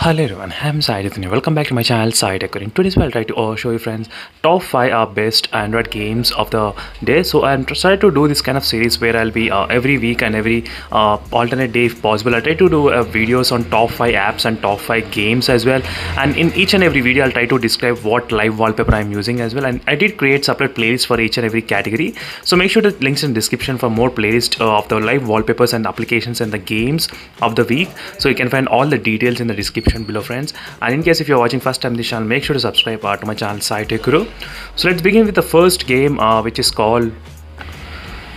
Hello everyone, I'm Sai Ethnia. Welcome back to my channel Sai Tech. In today's video, I'll try to show you friends top 5 best Android games of the day. So I'm trying to do this kind of series where I'll be every week and every alternate day if possible. I'll try to do videos on top 5 apps and top 5 games as well. And in each and every video, I'll try to describe what live wallpaper I'm using as well. And I did create separate playlists for each and every category. So make sure the links in the description for more playlists of the live wallpapers and applications and the games of the week. So you can find all the details in the description below friends. And in case if you're watching first time this channel, make sure to subscribe to my channel Sai Tech Guru. So let's begin with the first game which is called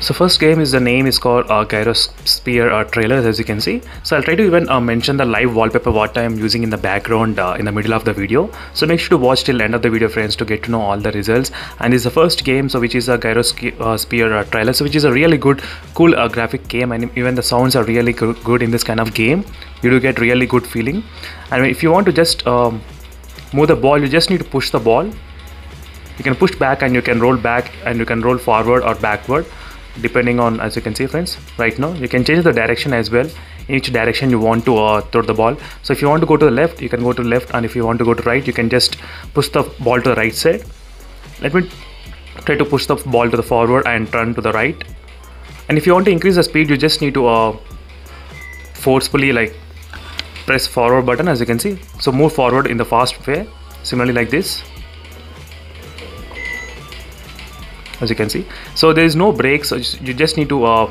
first game is the name is called Gyrosphere Trailers, as you can see. So I'll try to even mention the live wallpaper what I am using in the background in the middle of the video. So make sure to watch till end of the video friends to get to know all the results. And this is the first game, so which is a Gyrosphere Trailer, so which is a really good cool graphic game, and even the sounds are really good in this kind of game. You do get really good feeling. And if you want to just move the ball, you just need to push the ball. You can push back and you can roll back and you can roll forward or backward, depending on, as you can see friends right now. You can change the direction as well, in each direction you want to throw the ball. So if you want to go to the left, you can go to the left, and if you want to go to right, you can just push the ball to the right side. Let me try to push the ball to the forward and turn to the right. And if you want to increase the speed, you just need to forcefully like press forward button, as you can see. So move forward in the fast way, similarly like this, as you can see. So there is no brakes, so you just need to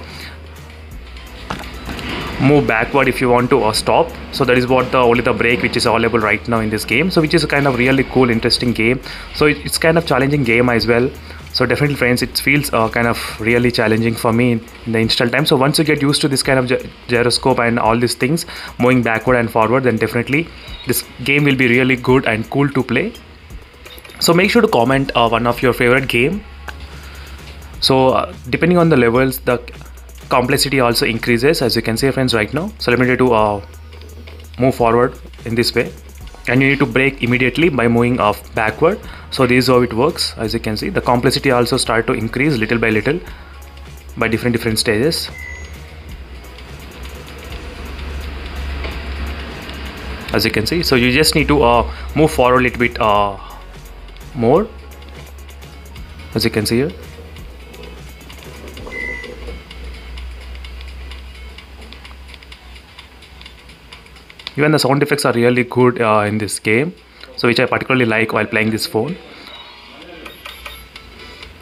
move backward if you want to stop. So that is what only the brake which is available right now in this game, so which is a kind of really cool interesting game. So it's kind of challenging game as well. So definitely friends, it feels kind of really challenging for me in the install time. So once you get used to this kind of gyroscope and all these things moving backward and forward, then definitely this game will be really good and cool to play. So make sure to comment one of your favorite game. So depending on the levels, the complexity also increases, as you can see friends right now. So let me try to move forward in this way, and you need to brake immediately by moving backward. So this is how it works. As you can see, the complexity also start to increase little by little by different stages, as you can see. So you just need to move forward a little bit more, as you can see here. Even the sound effects are really good in this game, so which I particularly like while playing this phone,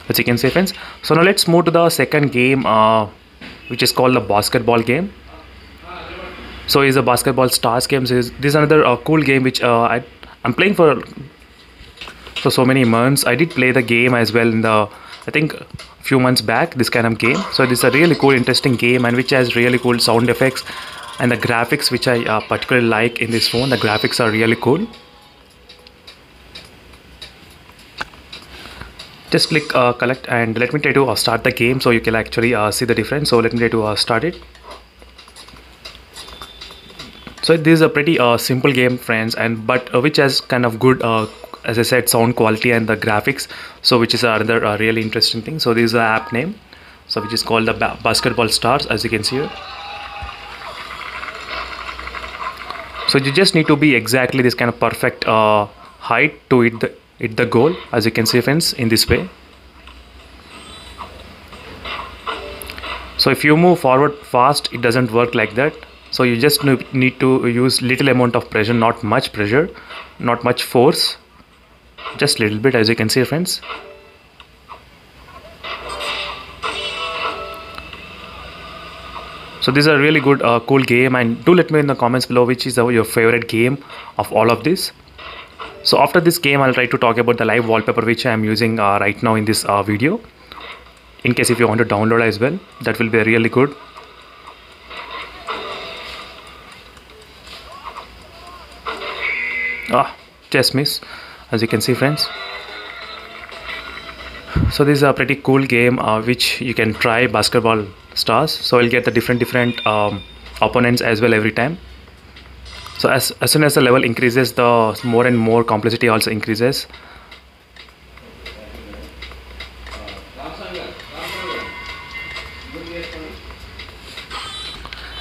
as you can see friends. So now let's move to the second game, which is called the basketball game. So it's a basketball stars game. So this is another cool game which I'm playing for so many months. I did play the game as well in the, I think, few months back, this kind of game. So this is a really cool interesting game, and which has really cool sound effects. And the graphics which I particularly like in this phone, the graphics are really cool. Just click collect, and let me try to start the game so you can actually see the difference. So let me try to start it. So this is a pretty simple game friends, and but which has kind of good as I said, sound quality and the graphics, so which is another really interesting thing. So this is the app name, so which is called the basketball stars, as you can see here. So you just need to be exactly this kind of perfect height to hit the goal, as you can see friends, in this way. So if you move forward fast, it doesn't work like that. So you just need to use little amount of pressure, not much pressure, not much force, just little bit, as you can see friends. So this is a really good cool game, and do let me in the comments below which is your favorite game of all of this. So after this game, I'll try to talk about the live wallpaper which I am using right now in this video. In case if you want to download as well, that will be really good. Just miss, as you can see friends. So this is a pretty cool game which you can try, basketball stars. So you'll get the different opponents as well every time. So as soon as the level increases, the more and more complexity also increases.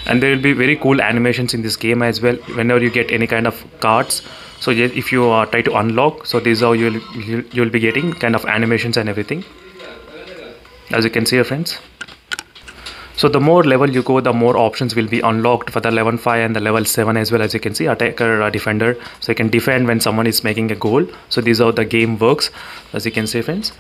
and there will be very cool animations in this game as well whenever you get any kind of cards. So yes, if you try to unlock, so this is how you'll be getting kind of animations and everything, as you can see here, friends. So the more level you go, the more options will be unlocked for the level 5 and the level 7 as well. As you can see, attacker, defender, so you can defend when someone is making a goal. So this is how the game works, as you can see, friends.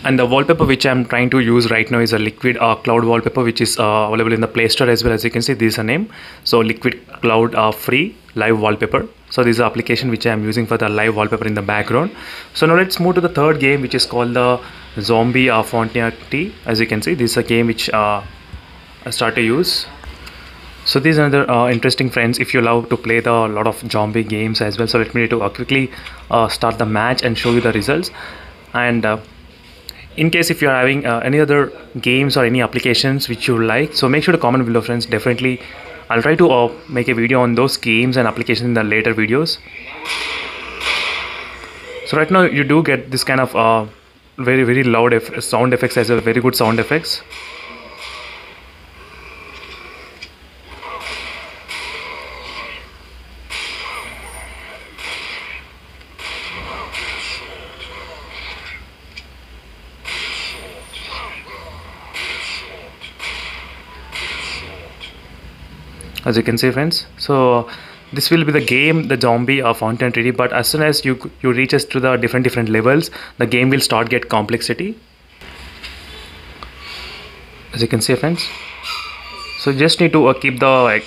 And the wallpaper which I'm trying to use right now is a liquid cloud wallpaper, which is available in the Play Store as well. As you can see, this is a name, so liquid cloud free live wallpaper. So this is the application which I'm using for the live wallpaper in the background. So now let's move to the third game, which is called the Zombie Fortnite. As you can see, this is a game which I start to use. So these are another interesting, friends, if you love to play the lot of zombie games as well. So let me to quickly start the match and show you the results. And in case if you are having any other games or any applications which you like, so make sure to comment below, friends. Definitely I'll try to make a video on those games and applications in the later videos. So right now you do get this kind of very loud sound effects as well, very good sound effects. As you can see, friends, so this will be the game, the Zombie Fortnite ready. But as soon as you reach us to the different levels, the game will start get complexity, as you can see, friends. So you just need to keep the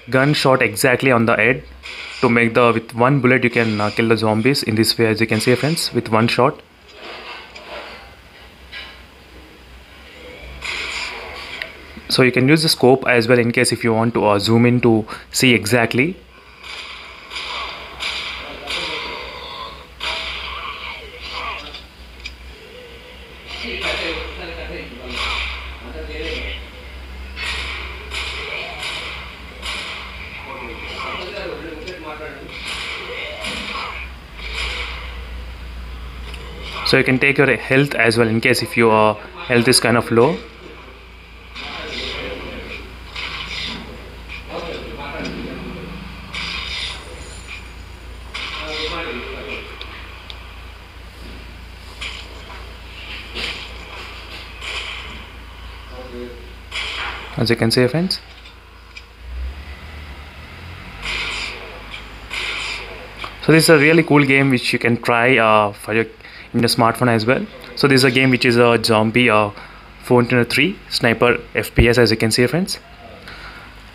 gun shot exactly on the head to make the, with one bullet you can kill the zombies in this way, as you can see, friends, with one shot. So you can use the scope as well in case if you want to zoom in to see exactly. So you can take your health as well in case if your health is kind of low. As you can see, friends. So this is a really cool game which you can try for your in your smartphone as well. So this is a game which is a Zombie Fortnite 3 Sniper FPS, as you can see, friends.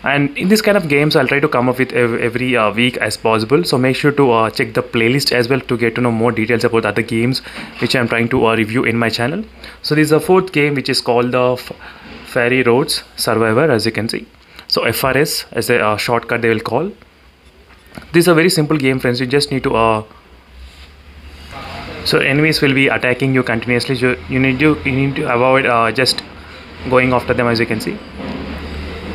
And in this kind of games I'll try to come up with every week as possible. So make sure to check the playlist as well to get to know more details about other games which I'm trying to review in my channel. So this is the fourth game, which is called the Ferry Roads Survivor, as you can see. So FRS as a shortcut they will call. This is a very simple game, friends. You just need to so enemies will be attacking you continuously. You need to avoid just going after them, as you can see.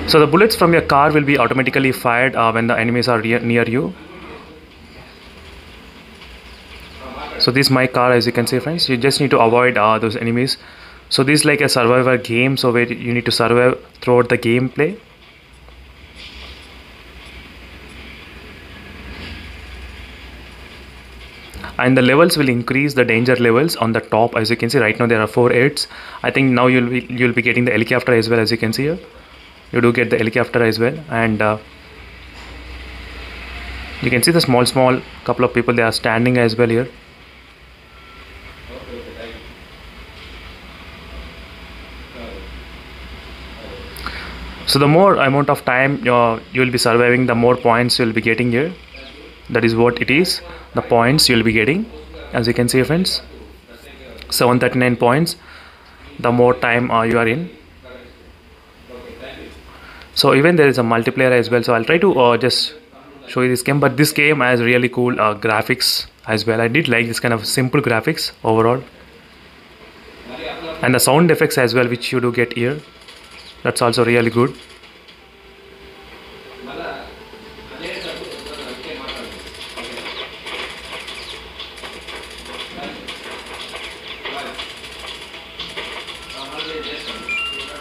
So the bullets from your car will be automatically fired when the enemies are near you. So this is my car, as you can see, friends. You just need to avoid those enemies. So this is like a survivor game, so where you need to survive throughout the gameplay. And the levels will increase, the danger levels on the top, as you can see. Right now there are 4 hits. I think now you'll be getting the helicopter as well, as you can see here. You do get the helicopter as well, and you can see the small couple of people, they are standing as well here. So the more amount of time you will be surviving, the more points you will be getting here. That is what it is, the points you will be getting, as you can see, friends. 739 points the more time you are in. So even there is a multiplayer as well. So I'll try to just show you this game, but this game has really cool graphics as well. I did like this kind of simple graphics overall, and the sound effects as well, which you do get here. That's also really good.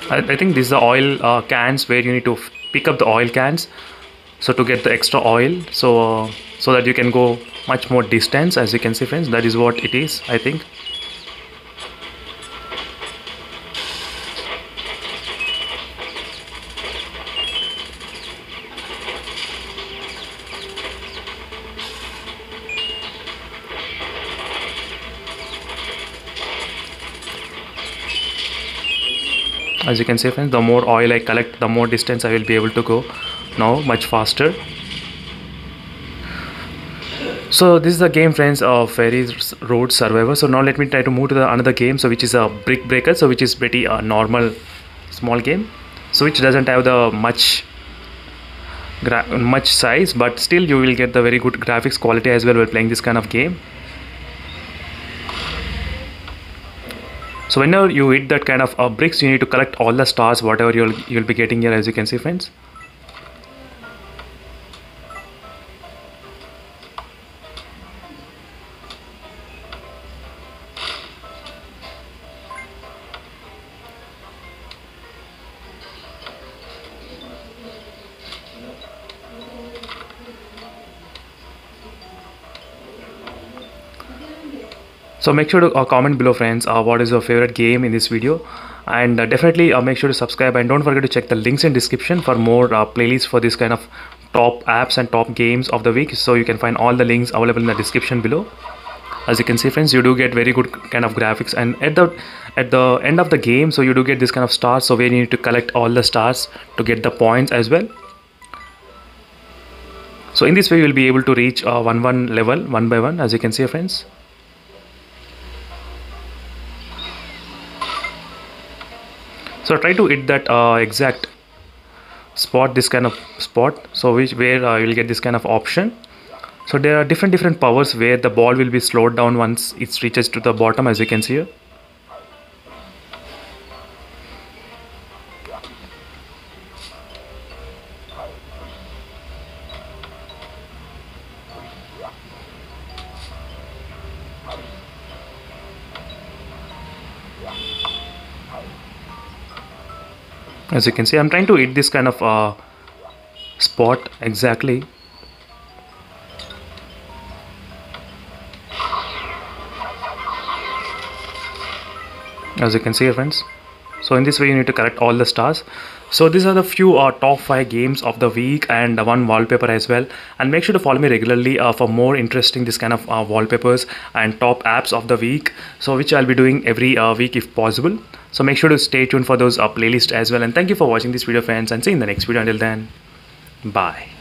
I think this is the oil cans where you need to pick up the oil cans, so to get the extra oil, so that you can go much more distance. As you can see friends, that is what it is, I think. As you can see friends, the more oil I collect, the more distance I will be able to go now, much faster. So this is the game friends of Fairy Road Survivor. So now let me try to move to the another game, so which is a Brick Breaker, so which is pretty normal small game, so which doesn't have the much size, but still you will get the very good graphics quality as well while playing this kind of game. So whenever you hit that kind of bricks, you need to collect all the stars, whatever you'll be getting here, as you can see friends. So make sure to comment below friends what is your favorite game in this video, and definitely make sure to subscribe, and don't forget to check the links in description for more playlists for this kind of top apps and top games of the week. So you can find all the links available in the description below. As you can see friends, you do get very good kind of graphics, and at the end of the game, so you do get this kind of stars, so where you need to collect all the stars to get the points as well. So in this way you will be able to reach one level one by one, as you can see friends. So try to hit that exact spot, this kind of spot, so where you will get this kind of option. So there are different powers where the ball will be slowed down once it reaches to the bottom, as you can see here. As you can see, I'm trying to hit this kind of spot exactly. As you can see friends, so in this way you need to collect all the stars. So these are the few top 5 games of the week, and one wallpaper as well. And make sure to follow me regularly for more interesting this kind of wallpapers and top apps of the week, so which I'll be doing every week if possible. So make sure to stay tuned for those playlists as well. And thank you for watching this video friends, and see you in the next video. Until then, bye.